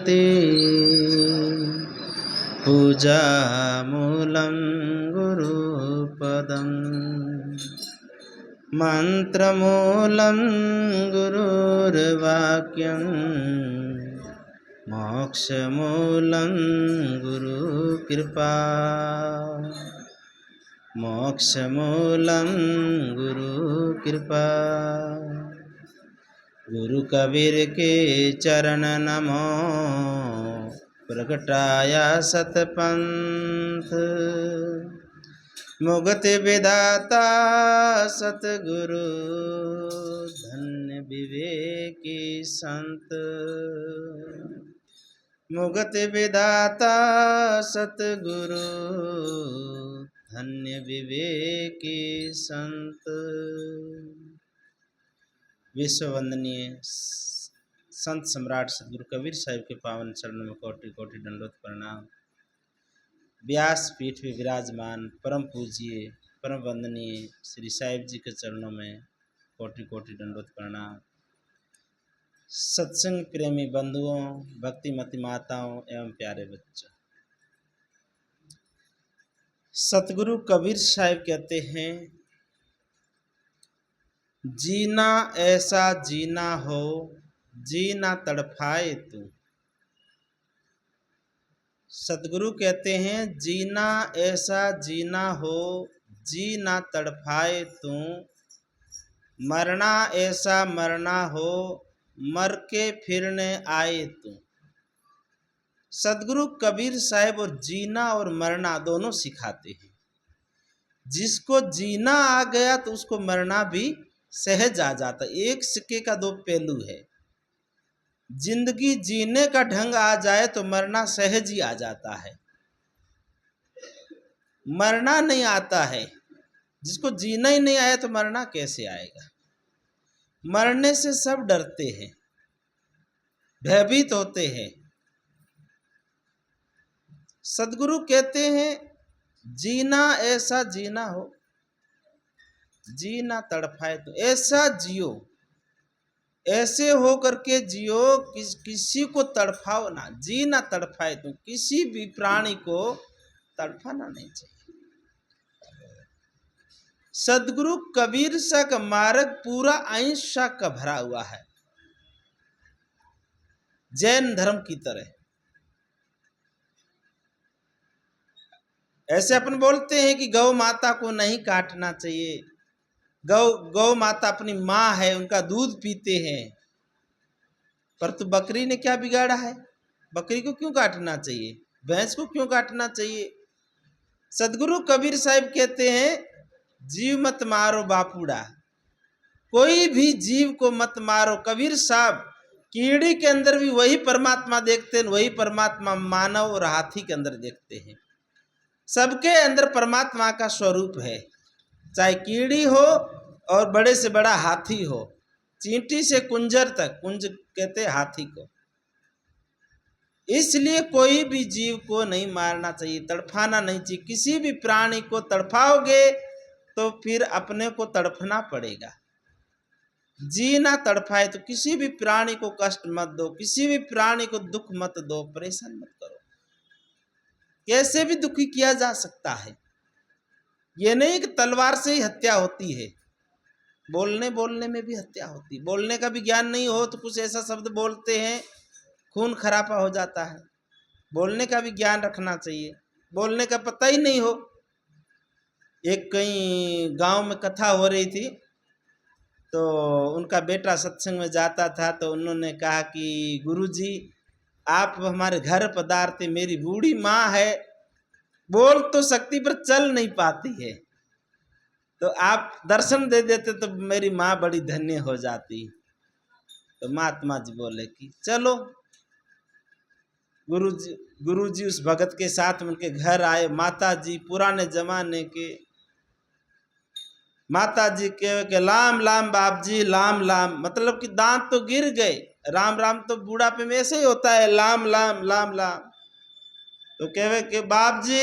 भक्ति पूजामूलं गुरुपदम् मंत्रमूलं गुरुर्वाक्यं मोक्षमूलं गुरुकृपा मोक्षमूलं गुरुकृपा। गुरु कबीर के चरण नमो प्रगटाया सतपंथ मुक्ति विदाता सतगुरु धन्य विवेकी संत। मुक्ति विदाता सतगुरु धन्य विवेकी संत। विश्व वंदनीय संत सम्राट सतगुरु कबीर साहिब के पावन चरणों में कोटि कोटि दंडोत प्रणाम। व्यास पीठ में विराजमान परम पूज्य परम वंदनीय श्री साहिब जी के चरणों में कोटि कोटि दंडोत प्रणाम। सत्संग प्रेमी बंधुओं, भक्तिमती माताओं एवं प्यारे बच्चों, सतगुरु कबीर साहिब कहते हैं, जीना ऐसा जीना हो जीना तड़फाए तू। सतगुरु कहते हैं, जीना ऐसा जीना हो जीना तड़फाए तू, मरना ऐसा मरना हो मर के फिरने आए तू। सतगुरु कबीर साहिब और जीना और मरना दोनों सिखाते हैं। जिसको जीना आ गया तो उसको मरना भी सहज आ जाता। एक सिक्के का दो पहलू है। जिंदगी जीने का ढंग आ जाए तो मरना सहज ही आ जाता है। मरना नहीं आता है। जिसको जीना ही नहीं आया तो मरना कैसे आएगा। मरने से सब डरते हैं, भयभीत होते हैं। सतगुरु कहते हैं, जीना ऐसा जीना हो जीना तड़फाए तो। ऐसा जियो, ऐसे हो करके जियो किसी को तड़फाओ ना। जीना तड़फाए तो, किसी भी प्राणी को तड़फाना नहीं चाहिए। सतगुरु कबीर साहब का मार्ग पूरा अहिंसा का भरा हुआ है, जैन धर्म की तरह। ऐसे अपन बोलते हैं कि गौ माता को नहीं काटना चाहिए। गौ माता अपनी माँ है, उनका दूध पीते हैं। पर तो बकरी ने क्या बिगाड़ा है? बकरी को क्यों काटना चाहिए? भैंस को क्यों काटना चाहिए? सतगुरु कबीर साहिब कहते हैं, जीव मत मारो बापूड़ा। कोई भी जीव को मत मारो। कबीर साहब कीड़ी के अंदर भी वही परमात्मा देखते हैं, वही परमात्मा मानव और हाथी के अंदर देखते हैं। सबके अंदर परमात्मा का स्वरूप है, चाहे कीड़ी हो और बड़े से बड़ा हाथी हो। चींटी से कुंजर तक, कुंज कहते हाथी को। इसलिए कोई भी जीव को नहीं मारना चाहिए, तड़फाना नहीं चाहिए। किसी भी प्राणी को तड़फाओगे तो फिर अपने को तड़फना पड़ेगा। जीना तड़फाए तो किसी भी प्राणी को कष्ट मत दो, किसी भी प्राणी को दुख मत दो, परेशान मत करो। कैसे भी दुखी किया जा सकता है। ये नहीं कि तलवार से ही हत्या होती है, बोलने में भी हत्या होती है। बोलने का भी ज्ञान नहीं हो तो कुछ ऐसा शब्द बोलते हैं, खून खराबा हो जाता है। बोलने का भी ज्ञान रखना चाहिए। बोलने का पता ही नहीं हो। एक कहीं गांव में कथा हो रही थी, तो उनका बेटा सत्संग में जाता था, तो उन्होंने कहा कि गुरुजी आप हमारे घर पधारते, मेरी बूढ़ी माँ है, बोल तो सकती पर चल नहीं पाती है, तो आप दर्शन दे देते तो मेरी माँ बड़ी धन्य हो जाती। तो महात्मा जी बोले कि चलो। गुरुजी उस भगत के साथ उनके घर आए। माता जी पुराने जमाने के माता जी के लाम लाम बाप जी, लाम लाम, मतलब कि दांत तो गिर गए। राम राम तो बुढ़ापे में ऐसे ही होता है, लाम लाम लाम लाम। तो कहे कि बाप जी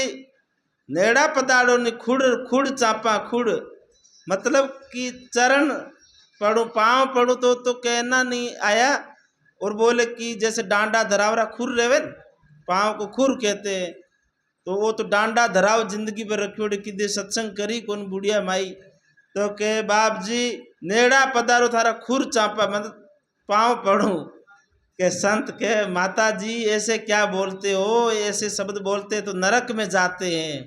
नेड़ा पदाड़ो ने खुड़ खुड़ चापा खुड़, मतलब कि चरण पढ़ू पाँव पढ़ू तो कहना नहीं आया, और बोले कि जैसे डांडा धरावरा खुर रेवे न, पाँव को खुर कहते हैं, तो वो तो डांडा धराव जिंदगी भर रखियो कि दे सत्संग करी कौन बुढ़िया माई, तो के बाप जी नेड़ा पधारो थारा खुर चापा मतलब पाँव पढ़ूं, के संत के माता जी ऐसे क्या बोलते हो, ऐसे शब्द बोलते तो नरक में जाते हैं।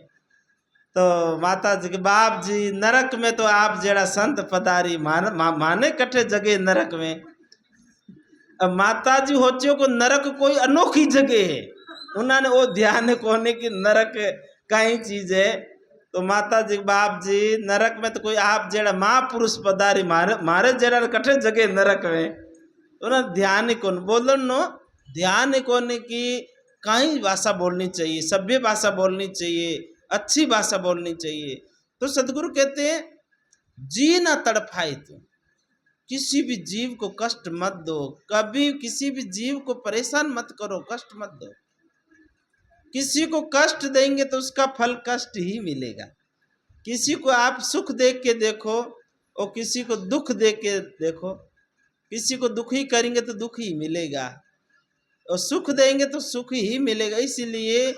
तो माता जी के बाप जी नरक में तो आप जेड़ा संत पधारी माने कठे जगह नरक में। अब माता जी होचियो को नरक कोई अनोखी जगह है, उन्होंने वो ध्यान कोने की नरक कई चीज है। तो माता जी बाप जी नरक में तो कोई आप जेड़ा महापुरुष पधारी मारे जेड़ा कठे जगह नरक में, उन्हें ध्यान ही कौन बोलो नो, ध्यान ही कौन की कई भाषा बोलनी चाहिए, सभ्य भाषा बोलनी चाहिए, अच्छी भाषा बोलनी चाहिए। तो सदगुरु कहते हैं जी ना तड़फाए तो, किसी भी जीव को कष्ट मत दो, कभी किसी भी जीव को परेशान मत करो, कष्ट मत दो। किसी को कष्ट देंगे तो उसका फल कष्ट ही मिलेगा। किसी को आप सुख देख के देखो और किसी को दुख देख के देखो, किसी को दुखी करेंगे तो दुख ही मिलेगा और सुख देंगे तो सुख ही मिलेगा। इसलिए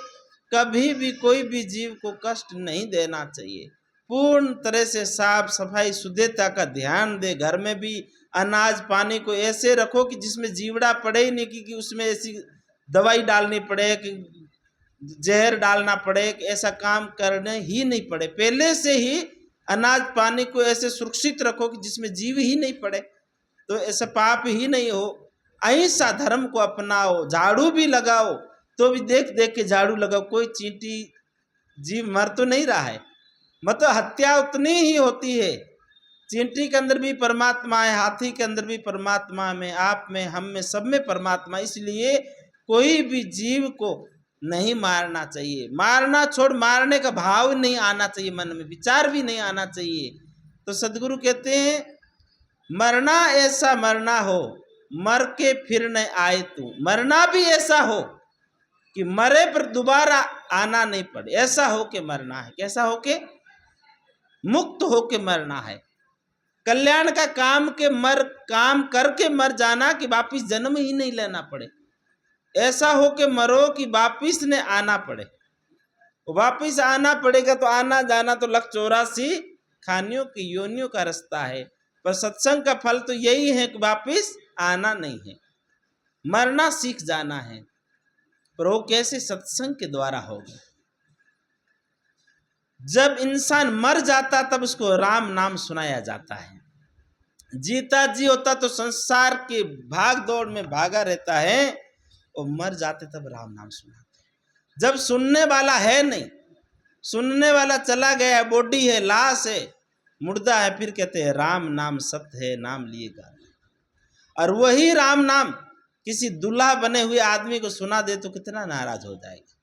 कभी भी कोई भी जीव को कष्ट नहीं देना चाहिए। पूर्ण तरह से साफ सफाई शुद्धता का ध्यान दे। घर में भी अनाज पानी को ऐसे रखो कि जिसमें जीवड़ा पड़े ही नहीं, कि उसमें ऐसी दवाई डालनी पड़े कि जहर डालना पड़े, कि ऐसा काम करने ही नहीं पड़े। पहले से ही अनाज पानी को ऐसे सुरक्षित रखो कि जिसमें जीव ही नहीं पड़े, तो ऐसा पाप ही नहीं हो। अहिंसा धर्म को अपनाओ। झाड़ू भी लगाओ तो भी देख देख के झाड़ू लगाओ, कोई चींटी जीव मर तो नहीं रहा है, मतलब हत्या उतनी ही होती है। चींटी के अंदर भी परमात्मा है, हाथी के अंदर भी परमात्मा में, आप में, हम में, सब में परमात्मा। इसलिए कोई भी जीव को नहीं मारना चाहिए। मारना छोड़, मारने का भाव नहीं आना चाहिए मन में, विचार भी नहीं आना चाहिए। तो सदगुरु कहते हैं मरना ऐसा मरना हो मर के फिर न आए तू। मरना भी ऐसा हो कि मरे पर दोबारा आना नहीं पड़े, ऐसा हो के मरना है। कैसा हो के? मुक्त हो के मरना है। कल्याण का काम करके मर जाना कि वापिस जन्म ही नहीं लेना पड़े। ऐसा हो के मरो कि वापिस ने आना पड़े। वापिस आना पड़ेगा तो आना जाना तो 184 खानियों की योनियों का रास्ता है, पर सत्संग का फल तो यही है कि वापिस आना नहीं है, मरना सीख जाना है। पर वो कैसे? सत्संग के द्वारा होगा। जब इंसान मर जाता तब उसको राम नाम सुनाया जाता है। जीता जी होता तो संसार की भाग दौड़ में भागा रहता है, और मर जाते तब राम नाम सुनाते हैं। जब सुनने वाला है नहीं, सुनने वाला चला गया, बॉडी है, लाश है, मुर्दा है, फिर कहते हैं राम नाम सत्य है, नाम लिए गा। और वही राम नाम किसी दूल्हा बने हुए आदमी को सुना दे तो कितना नाराज हो जाएगा।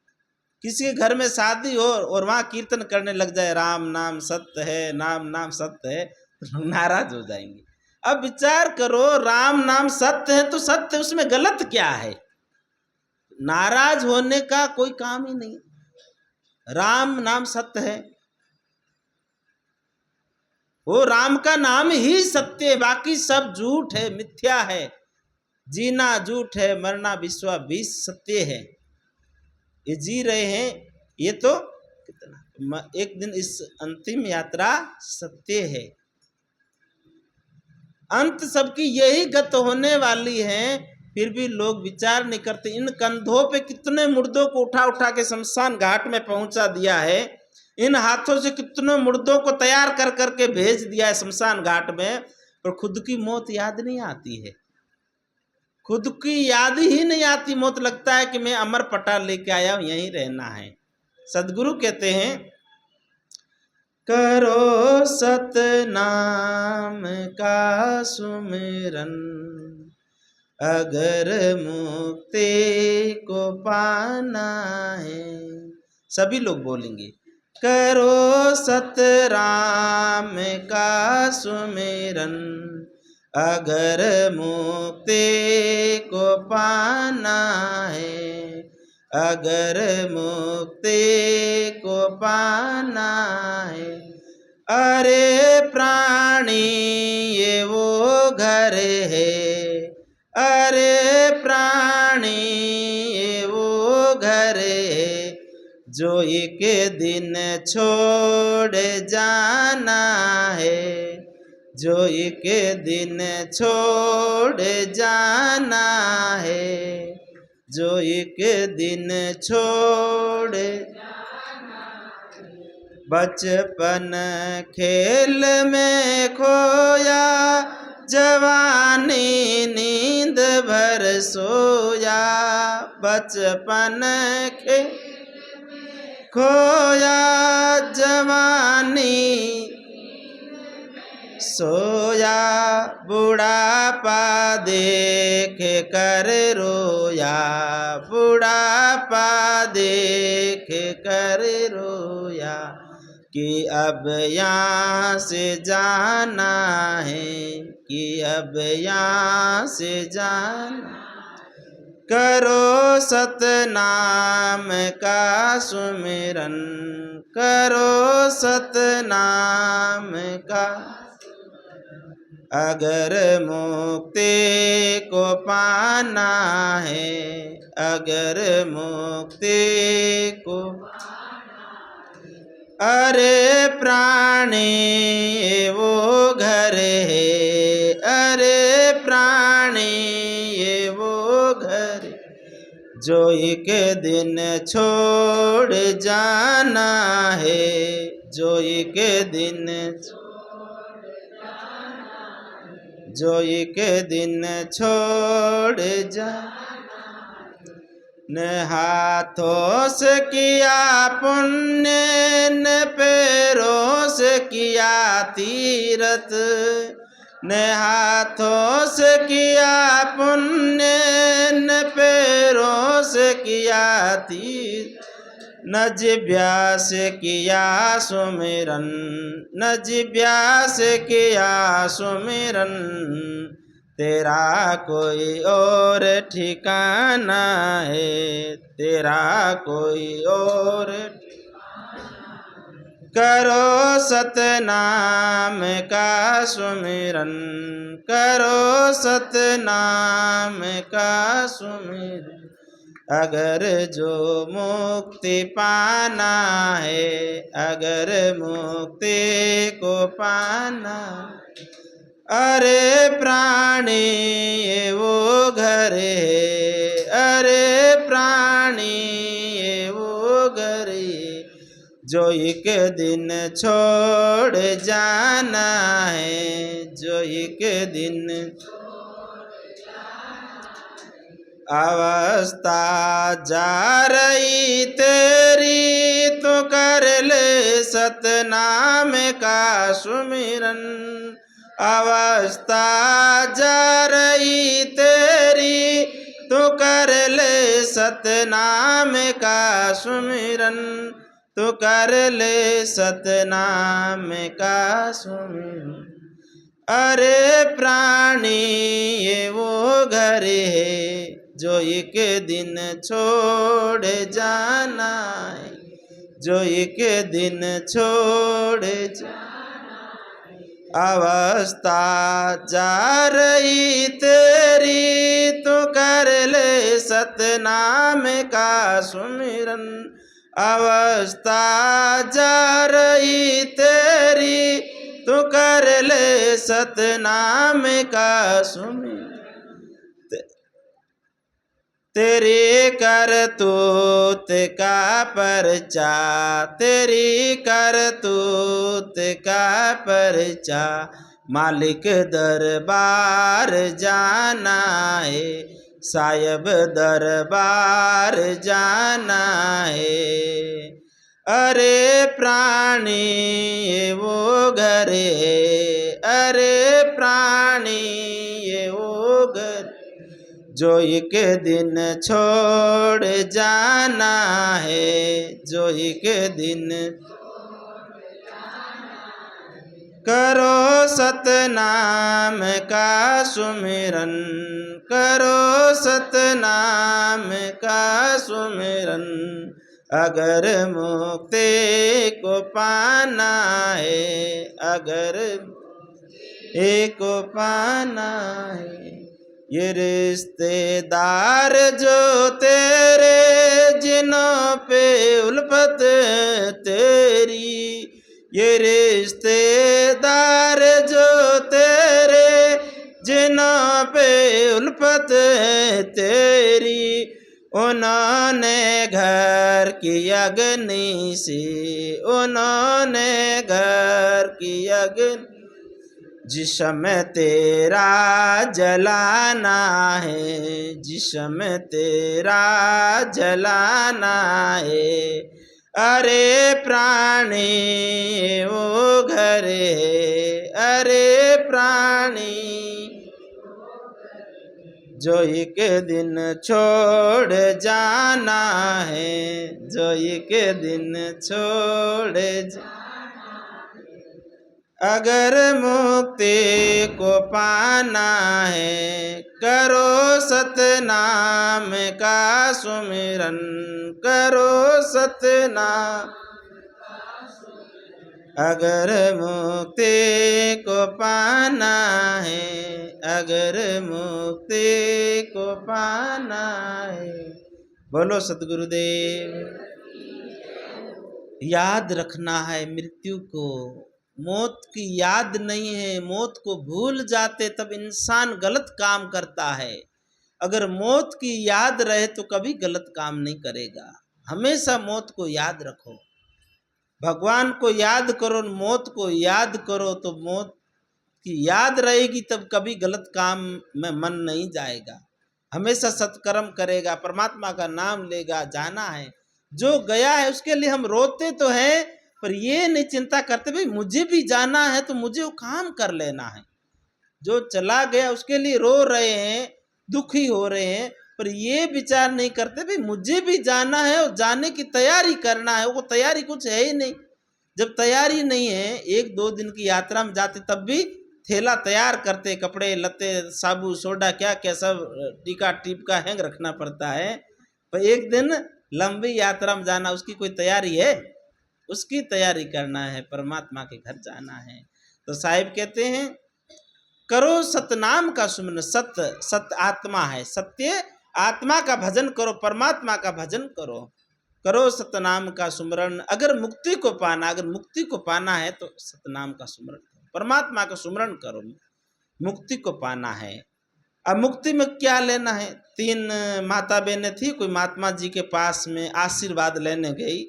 किसी के घर में शादी हो और वहां कीर्तन करने लग जाए राम नाम सत्य है, नाम नाम सत्य है, तो नाराज हो जाएंगे। अब विचार करो, राम नाम सत्य है तो सत्य उसमें गलत क्या है? नाराज होने का कोई काम ही नहीं। राम नाम सत्य है, वो राम का नाम ही सत्य है, बाकी सब झूठ है, मिथ्या है। जीना झूठ है, मरना विश्वा बीस सत्य है। ये जी रहे हैं, ये तो कितना एक दिन इस अंतिम यात्रा सत्य है। अंत सबकी यही गत होने वाली है, फिर भी लोग विचार नहीं करते। इन कंधों पे कितने मुर्दों को उठा उठा के शमशान घाट में पहुंचा दिया है, इन हाथों से कितने मुर्दों को तैयार कर करके भेज दिया है शमशान घाट में, पर खुद की मौत याद नहीं आती है। खुद की याद ही नहीं आती मौत। लगता है कि मैं अमर पटा लेके आया हूं, यहीं रहना है। सदगुरु कहते हैं करो सतनाम का सुमिरन, अगर मुक्ति को पाना है। सभी लोग बोलेंगे करो सतराम का सुमिरन, अगर मुक्ति को पाना है, अगर मुक्ति को पाना है। अरे प्राणी ये वो घर है, अरे प्राणी ये वो घर है जो एक दिन छोड़ जाना है, जो एक दिन छोड़ जाना है, जो एक दिन छोड़। बचपन खेल में खोया, जवानी नींद भर सोया। बचपन खेल खोया, जवानी सोया। बुढ़ापा देख कर रोया, बुढ़ापा देख कर रोया कि अब यहाँ से जाना है, कि अब यहाँ से जाना। करो सतनाम का सुमिरन, करो सतनाम का। अगर मुक्ति को पाना है, अगर मुक्ति को। अरे प्राणी ये वो घर है, अरे प्राणी ये वो घर जो एक दिन छोड़ जाना है, जो एक दिन, जो एक दिन छोड़ जा। न हाथों से किया पुण्य, न पैरों से किया तीरथ, न हाथों से किया पुण्य, न पैरों से किया तीर्थ, न जिब्या से किया सुमिरन, न जिब्या से किया सुमिरन। तेरा कोई और ठिकाना है, तेरा कोई और। करो सतनाम का सुमिरन, करो सतनाम का सुमिरन। अगर जो मुक्ति पाना है, अगर मुक्ति को पाना। अरे प्राणी ये वो घर है, अरे प्राणी ये वो घर है जो एक दिन छोड़ जाना है, जो एक दिन। अवस्था जा रही तेरी तो कर ले सतनाम का सुमिरन। अवस्था जा रही तेरी तो कर ले सतनाम का सुमिरन, तो कर ले सतनाम का सुमिरन। अरे प्राणी ये वो घर है जो एक दिन छोड़ जाना है, जो एक दिन छोड़ जाना। अवस्था जा रही तेरी तो कर ले सतनाम का सुमिरन। अवस्था जा रही तेरी तो कर ले सतनाम का सुमिरन। तेरी करतूत का परचा, तेरी करतूत का परचा मालिक दरबार जाना है, साहिब दरबार जाना है। अरे प्राणी ये वो घर है, अरे प्राणी ये वो घर जो एक दिन छोड़ जाना है, जो एक दिन। करो सतनाम का सुमिरन, करो सतनाम का सुमिरन। अगर मुक्ति को पाना है, अगर एक को पाना है। ये रिश्तेदार जो तेरे जिनों पे उल्फत तेरी, ये रिश्तेदार जो तेरे जिनों पे उल्फत तेरी, उन्होंने घर की अग्नि से, उन्होंने घर की अग्नि, जिसमें तेरा जलाना है, जिसमें तेरा जलाना है। अरे प्राणी वो घर है, अरे प्राणी जो एक दिन छोड़ जाना है, जो एक दिन छोड़ अगर मुक्ति को पाना है, करो सतनाम का सुमिरन, करो सतनाम। अगर मुक्ति को पाना है, अगर मुक्ति को पाना है। बोलो सतगुरुदेव। याद रखना है मृत्यु को, मौत की याद नहीं है। मौत को भूल जाते तब इंसान गलत काम करता है। अगर मौत की याद रहे तो कभी गलत काम नहीं करेगा। हमेशा मौत को याद रखो, भगवान को याद करो, मौत को याद करो, तो मौत की याद रहेगी तब कभी गलत काम में मन नहीं जाएगा। हमेशा सत्कर्म करेगा, परमात्मा का नाम लेगा। जाना है, जो गया है उसके लिए हम रोते तो हैं, पर ये नहीं चिंता करते भाई मुझे भी जाना है तो मुझे वो काम कर लेना है। जो चला गया उसके लिए रो रहे हैं, दुखी हो रहे हैं, पर ये विचार नहीं करते भाई मुझे भी जाना है और जाने की तैयारी करना है। वो तैयारी कुछ है ही नहीं। जब तैयारी नहीं है, 1-2 दिन की यात्रा में जाते तब भी थैला तैयार करते, कपड़े लत्ते साबु सोडा क्या क्या सब टीका टीप का हैंग रखना पड़ता है। पर एक दिन लंबी यात्रा में जाना, उसकी कोई तैयारी है? उसकी तैयारी करना है, परमात्मा के घर जाना है। तो साहिब कहते हैं करो सतनाम का सुमिरन। सत्य सत्य आत्मा है, सत्य आत्मा का भजन करो, परमात्मा का भजन करो। करो सतनाम का सुमिरन। अगर मुक्ति को पाना, अगर मुक्ति को पाना है तो सतनाम का सुमिरन करो, परमात्मा का सुमिरन करो। मुक्ति को पाना है। अब मुक्ति में क्या लेना है? 3 माता बहनें थी, कोई महात्मा जी के पास में आशीर्वाद लेने गई,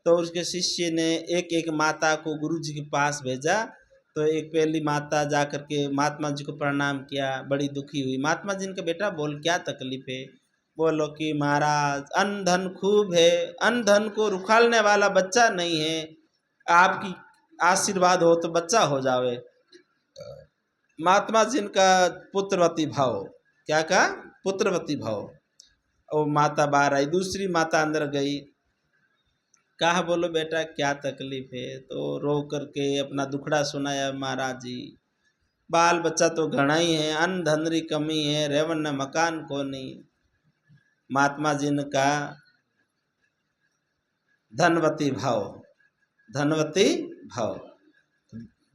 तो उसके शिष्य ने एक एक माता को गुरु जी के पास भेजा। तो एक पहली माता जा कर के महात्मा जी को प्रणाम किया, बड़ी दुखी हुई। महात्मा जी ने कहा बेटा बोल क्या तकलीफ है? बोलो कि महाराज अन्न धन खूब है, अन्न धन को रुखालने वाला बच्चा नहीं है, आपकी आशीर्वाद हो तो बच्चा हो जावे। महात्मा जी का पुत्रवती भाव, क्या कहा? पुत्रवती भाव। और माता बाहर आई, दूसरी माता अंदर गई, कहा बोलो बेटा क्या तकलीफ है? तो रो करके अपना दुखड़ा सुनाया। महाराज जी बाल बच्चा तो घना ही है, अन्न धन री कमी है, रेवन न मकान को नहीं। महात्मा जी ने कहा धनवती भाव, धनवती भाव,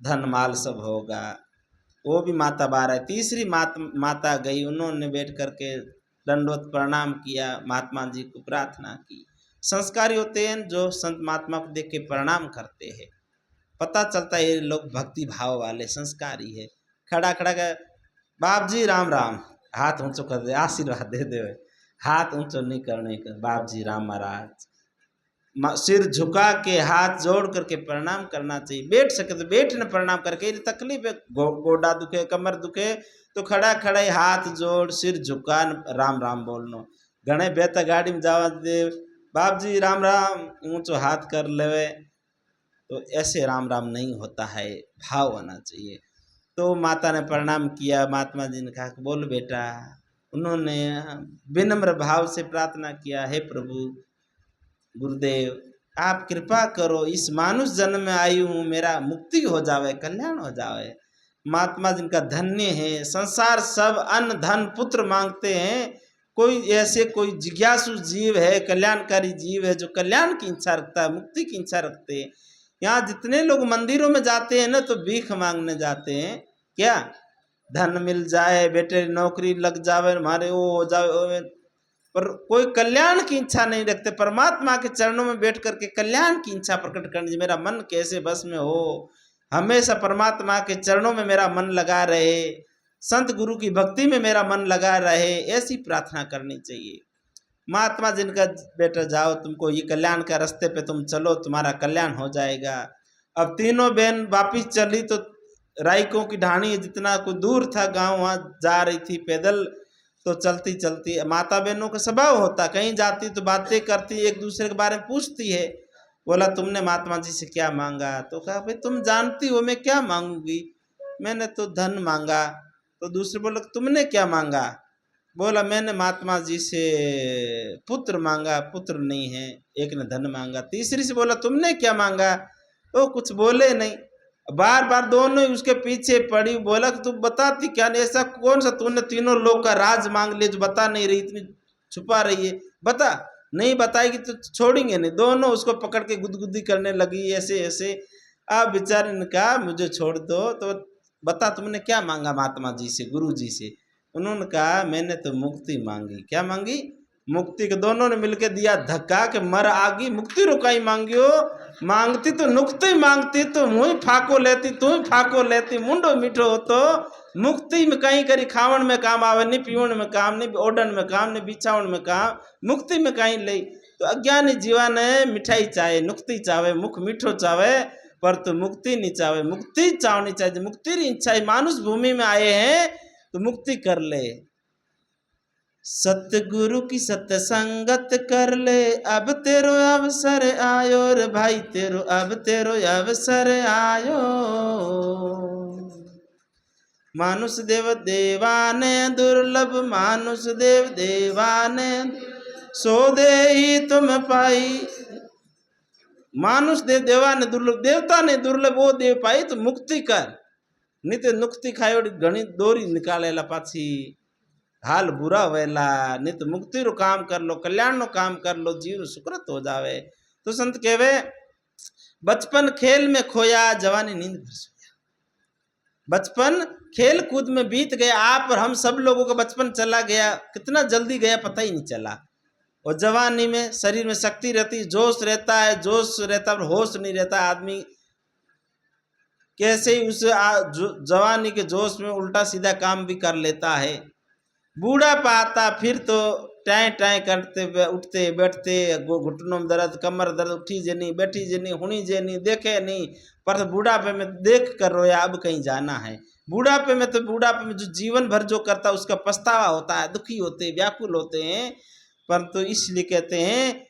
धन माल सब होगा। वो भी माता बाहर आई। तीसरी माता गई, उन्होंने बैठ करके दंडवत प्रणाम किया, महात्मा जी को प्रार्थना की। संस्कारी होते हैं जो संत महात्मा को देख के प्रणाम करते हैं, पता चलता है ये लोग भक्ति भाव वाले संस्कारी है। खड़ा खड़ा कर बाप जी राम राम, हाथ ऊंचो कर दे, आशीर्वाद दे दे। हाथ ऊंचो नहीं करने का, बाप जी राम महाराज। सिर झुका के हाथ जोड़ करके प्रणाम करना चाहिए। बैठ सके तो बैठने प्रणाम करके, यदि तकलीफ है, गोडा दुखे, कमर दुखे, तो खड़ा खड़े हाथ जोड़, सिर झुका, राम राम बोलनो। घणे बेहतर गाड़ी में जावा दे, बाप जी राम राम, ऊंचो हाथ कर लेवे, तो ऐसे राम राम नहीं होता है, भाव होना चाहिए। तो माता ने प्रणाम किया, महात्मा जी ने कहा बोल बेटा। उन्होंने विनम्र भाव से प्रार्थना किया, हे प्रभु गुरुदेव आप कृपा करो, इस मानुष जन्म में आई हूँ, मेरा मुक्ति हो जावे, कल्याण हो जावे। महात्मा जिनका धन्य है। संसार सब अन्न धन पुत्र मांगते हैं, कोई ऐसे कोई जिज्ञासु जीव है, कल्याणकारी जीव है जो कल्याण की इच्छा रखता है, मुक्ति की इच्छा रखते हैं। यहाँ जितने लोग मंदिरों में जाते हैं ना, तो भीख मांगने जाते हैं। क्या धन मिल जाए, बेटे नौकरी लग जावे, हमारे वो हो जावे, पर कोई कल्याण की इच्छा नहीं रखते। परमात्मा के चरणों में बैठ करके कल्याण की इच्छा प्रकट करनी, मेरा मन कैसे बस में हो, हमेशा परमात्मा के चरणों में मेरा मन लगा रहे, संत गुरु की भक्ति में मेरा मन लगा रहे, ऐसी प्रार्थना करनी चाहिए। महात्मा जिनका बेटा जाओ, तुमको ये कल्याण का रास्ते पे तुम चलो, तुम्हारा कल्याण हो जाएगा। अब तीनों बहन वापिस चली तो रायकों की ढाणी जितना कोई दूर था गांव, वहां जा रही थी पैदल, तो चलती चलती माता बहनों का स्वभाव होता, कहीं जाती तो बातें करती, एक दूसरे के बारे में पूछती है। बोला तुमने महात्मा जी से क्या मांगा? तो कहा भाई तुम जानती हो मैं क्या मांगूंगी, मैंने तो धन मांगा। तो दूसरे बोला तुमने क्या मांगा? बोला मैंने महात्मा जी से पुत्र मांगा, पुत्र नहीं है। एक ने धन मांगा। तीसरी से बोला तुमने क्या मांगा? तो कुछ बोले नहीं, बार बार दोनों ही उसके पीछे पड़ी। बोला कि तू बताती क्या नहीं, ऐसा कौन सा तूने तीनों लोग का राज मांग लिया जो बता नहीं रही, इतनी छुपा रही है, बता। नहीं बताएगी तो छोड़ेंगे नहीं। दोनों उसको पकड़ के गुदगुदी करने लगी ऐसे ऐसे। अब बेचारे ने कहा मुझे छोड़ दो, तो बता तुमने क्या मांगा महात्मा जी से, गुरु जी से? उन्होंने कहा मैंने तो मुक्ति मांगी। क्या मांगी? मुक्ति। के दोनों ने मिलकर दिया धक्का के मर आगी, मुक्ति रुकाई मांगियो, मांगती तो नुक्ति मांगती, तो मुँह फाको लेती, तू फाको लेती, मुंडो मीठो हो तो मुक्ति में कहीं करी खावण में काम आवे, नहीं पीवण में काम, नहीं ओडन में काम, नहीं बिछावण में काम, मुक्ति में कहीं ले। तो अज्ञानी जीवन है मिठाई चाहे, नुक्ति चाहे, मुख मीठो चाहे, पर तो मुक्ति नहीं चाहे। मुक्ति चाहनी चाहिए, मुक्ति की इच्छा है। मानुष भूमि में आए हैं तो मुक्ति कर ले, सतगुरु की सत्संगत कर ले, अब तेरो अवसर आयो रे भाई, तेरो अब तेरो अवसर आयो। मानुष देव देवाने दुर्लभ, मानुष देव देवाने सो दे ही तुम पाई। मानुष देव देवाने दुर्लभ, देवता ने दुर्लभ वो देव पाई, तो मुक्ति कर, नहीं तो नुक्ति खायो घनी दोरी निकालेला पाछी हाल बुरा वेला। नहीं तो मुक्ति रो काम कर लो, कल्याण नो काम कर लो, जीव सुकृत हो जावे। तो संत कहवे बचपन खेल में खोया, जवानी नींद भर सोया। बचपन खेल कूद में बीत गया, आप और हम सब लोगों का बचपन चला गया, कितना जल्दी गया पता ही नहीं चला। और जवानी में शरीर में शक्ति रहती, जोश रहता है, जोश रहता है, होश नहीं रहता। आदमी कैसे ही उस जवानी के जोश में उल्टा सीधा काम भी कर लेता है। बूढ़ा पाता फिर तो टाएं टाएं करते, उठते बैठते, घुटनों में दर्द, कमर दर्द, उठी जे नहीं, बैठी जे नहीं, हुनी जे नहीं, देखे नहीं। पर बूढ़ापे में देख कर रोया, अब कहीं जाना है। बुढ़ापे में तो बुढ़ापे में जो जीवन भर जो करता है उसका पछतावा होता है, दुखी होते, व्याकुल होते हैं। परंतु तो इसलिए कहते हैं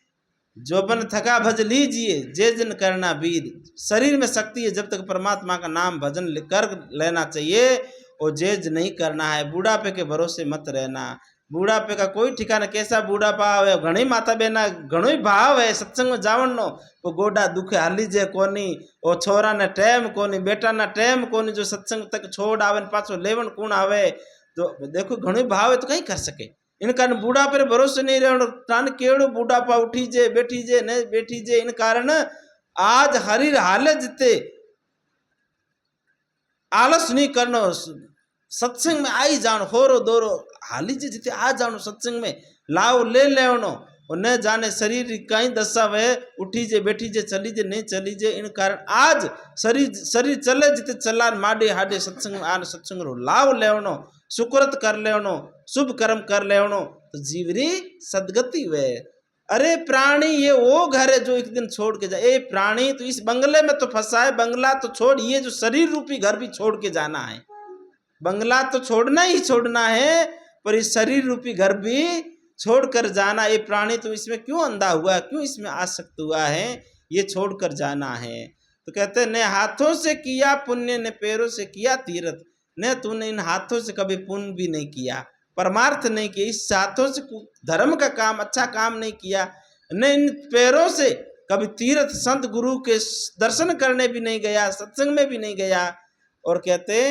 जोबन थका भज लीजिए, जे जन करना वीर। शरीर में शक्ति है, जब तक परमात्मा का नाम भजन कर लेना चाहिए, और जेज नहीं करना है। बूढ़ापे के भरोसे मत रहना। बूढ़ापे का कोई ठिकाना, कैसा बूढ़ापा है। घणी माता बहना घणो ही भाव है सत्संग में जावण नो, वो गोडा दुखे हाली जे कोनी, वो छोरा ने टाइम कोनी, बेटा ना टाइम कोनी, जो सत्संग तक छोड़ आवे पाछो लेवण कौन आवे। तो देखो घणो भाव है तो कहीं कर सके। इन कारण बूढ़ापे रे भरोसे नहीं रहनो। टान केड़ो बूढ़ापा उठी जे बैठी जे नहीं बैठी जे। इन कारण आज हरीर हाले जिते आलस नहीं करनो, सत्संग में आई जानो, होरो दोरो हाली जे जिते आ जानो, सत्संग में लाव ले लेवनो। और न जाने शरीर कहीं दशा वे उठी जे बैठी जे चली जे नहीं चली जे। इन कारण आज शरीर चले जिते चला, माडे हाडे सत्संग में आन, सत्संग रो लाव लेवनो, सुकृत कर लेवनो, शुभ कर्म कर लेवनो, तो जीवरी सदगति वे। अरे प्राणी ये वो घर है जो एक दिन छोड़ के जाए। ए प्राणी तो इस बंगले में तो फंसा है, बंगला तो छोड़, ये जो शरीर रूपी घर भी छोड़ के जाना है। बंगला तो छोड़ना ही छोड़ना है, पर इस शरीर रूपी घर भी छोड़कर जाना। ये प्राणी तो इसमें क्यों अंधा हुआ, क्यों इसमें आसक्त हुआ है, ये छोड़कर जाना है। तो कहते हैं न हाथों से किया पुण्य, न पैरों से किया तीर्थ। न तूने इन हाथों से कभी पुण्य भी नहीं किया, परमार्थ नहीं किया, इस हाथों से धर्म का काम, अच्छा काम नहीं किया, न इन पैरों से कभी तीर्थ संत गुरु के दर्शन करने भी नहीं गया, सत्संग में भी नहीं गया। और कहते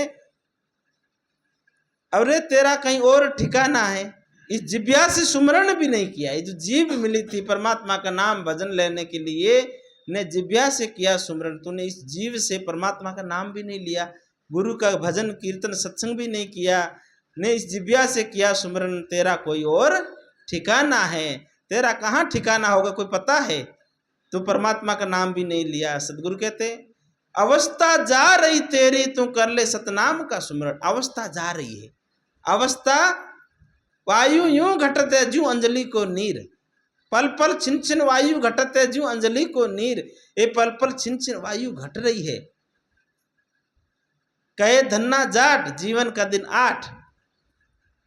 अरे तेरा कहीं और ठिकाना है। इस जिब्या से सुमरण भी नहीं किया। ये जो जीभ मिली थी परमात्मा का नाम भजन लेने के लिए, ने जिब्या से किया सुमरण, तूने इस जीव से परमात्मा का नाम भी नहीं लिया। गुरु का भजन कीर्तन सत्संग भी नहीं किया, ने इस जिव्या से किया सुमरन, तेरा कोई और ठिकाना है। तेरा कहाँ ठिकाना होगा कोई पता है? तो परमात्मा का नाम भी नहीं लिया। सदगुरु कहते अवस्था जा रही तेरी, तू कर ले सतनाम का सुमरण। अवस्था जा रही है, अवस्था वायु यूं घटते जू अंजलि को नीर, पल पल छिन छिन वायु घटते जू अंजलि को नीर। ये पल पल छिन छिन वायु घट रही है। कहे धन्ना जाट जीवन का दिन 8,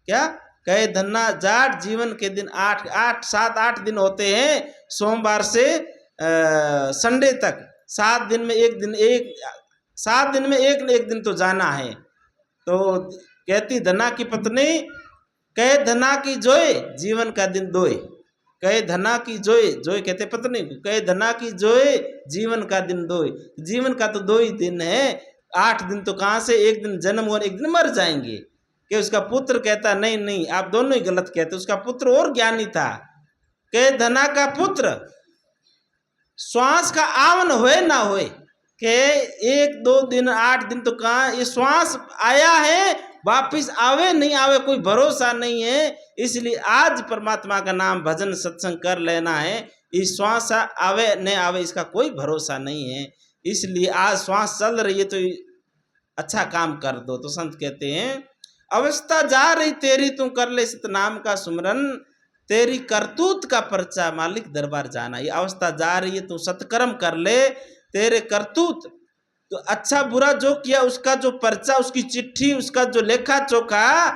क्या कहे धन्ना जाट जीवन के दिन 7-8 दिन होते हैं, सोमवार से संडे तक। 7 दिन में एक दिन, 7 दिन में एक न एक दिन तो जाना है। तो कहती धना की पत्नी, कहे धना की जोय जीवन का दिन 2, कहे धना की जोय, जोय कहते पत्नी को, कहे धना की जोय जीवन का दिन 2। जीवन का तो 2 ही दिन है, 8 दिन तो कहाँ से, एक दिन जन्म और एक दिन मर जाएंगे। कि उसका पुत्र कहता नहीं नहीं आप दोनों ही गलत कहते, उसका पुत्र और ज्ञानी था। कहे धना का पुत्र श्वास का आवन होए ना होए, के 1-2 दिन 8 दिन तो कहाँ, ये श्वास आया है वापिस आवे नहीं आवे कोई भरोसा नहीं है। इसलिए आज परमात्मा का नाम भजन सत्संग कर लेना है। इस श्वास आवे न आवे इसका कोई भरोसा नहीं है। इसलिए आज श्वास चल रही है तो अच्छा काम कर दो। तो संत कहते हैं अवस्था जा रही तेरी, तू कर ले सतनाम का सुमरन, तेरी करतूत का पर्चा मालिक दरबार जाना। ये अवस्था जा रही है, तू सत्कर्म कर ले, तेरे करतूत तो अच्छा बुरा जो किया उसका जो पर्चा, उसकी चिट्ठी, उसका जो लेखा चोखा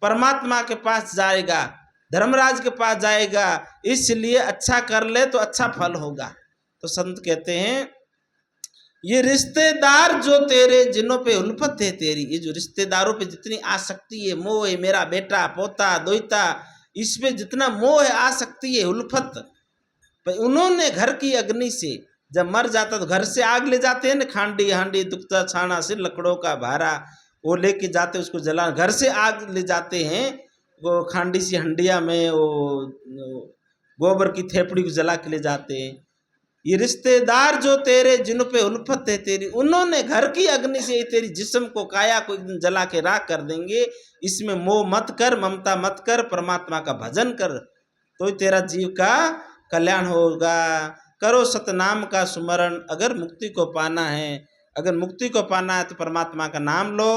परमात्मा के पास जाएगा, धर्मराज के पास जाएगा। इसलिए अच्छा कर ले तो अच्छा फल होगा। तो संत कहते हैं ये रिश्तेदार जो तेरे जिनों पे उल्फत है तेरी, ये जो रिश्तेदारों पे जितनी आसक्ति है, मोह है, मेरा बेटा पोता दोइता, इस पे जितना मोह है आसक्ति है उल्फत, उन्होंने घर की अग्नि से जब मर जाता तो घर से आग ले जाते हैं ना, खांडी हांडी दुखता छाना सिर लकड़ों का भारा, वो लेके जाते उसको जला, घर से आग ले जाते हैं। वो खांडी सी हंडिया में वो गोबर की थेपड़ी को जला के ले जाते हैं। ये रिश्तेदार जो तेरे जिन पे उल्फत है तेरी, उन्होंने घर की अग्नि से तेरी जिस्म को काया को एक दिन जला के राख कर देंगे। इसमें मोह मत कर, ममता मत कर, परमात्मा का भजन कर, तो तेरा जीव का कल्याण होगा। करो सतनाम का सुमरण, अगर मुक्ति को पाना है, अगर मुक्ति को पाना है तो परमात्मा का नाम लो।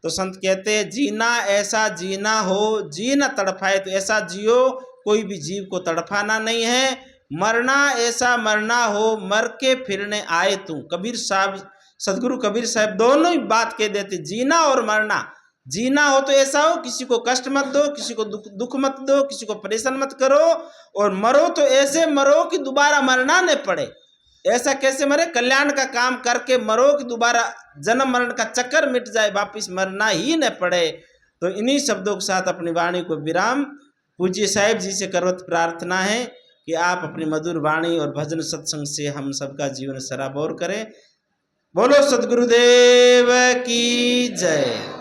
तो संत कहते हैं जीना ऐसा जीना हो, जी न तड़फाए, तो ऐसा जियो कोई भी जीव को तड़फाना नहीं है। मरना ऐसा मरना हो, मर के फिरने आए तू। कबीर साहब, सदगुरु कबीर साहब दोनों ही बात कह देते, जीना और मरना। जीना हो तो ऐसा हो किसी को कष्ट मत दो, किसी को दुख मत दो, किसी को परेशान मत करो। और मरो तो ऐसे मरो कि दोबारा मरना न पड़े। ऐसा कैसे मरे? कल्याण का काम करके मरो कि दोबारा जन्म मरण का चक्कर मिट जाए, वापिस मरना ही न पड़े। तो इन्हीं शब्दों के साथ अपनी वाणी को विराम। पूज्य साहिब जी से करवत प्रार्थना है कि आप अपनी मधुर वाणी और भजन सत्संग से हम सबका जीवन सराबोर करें। बोलो सद्गुरुदेव की जय।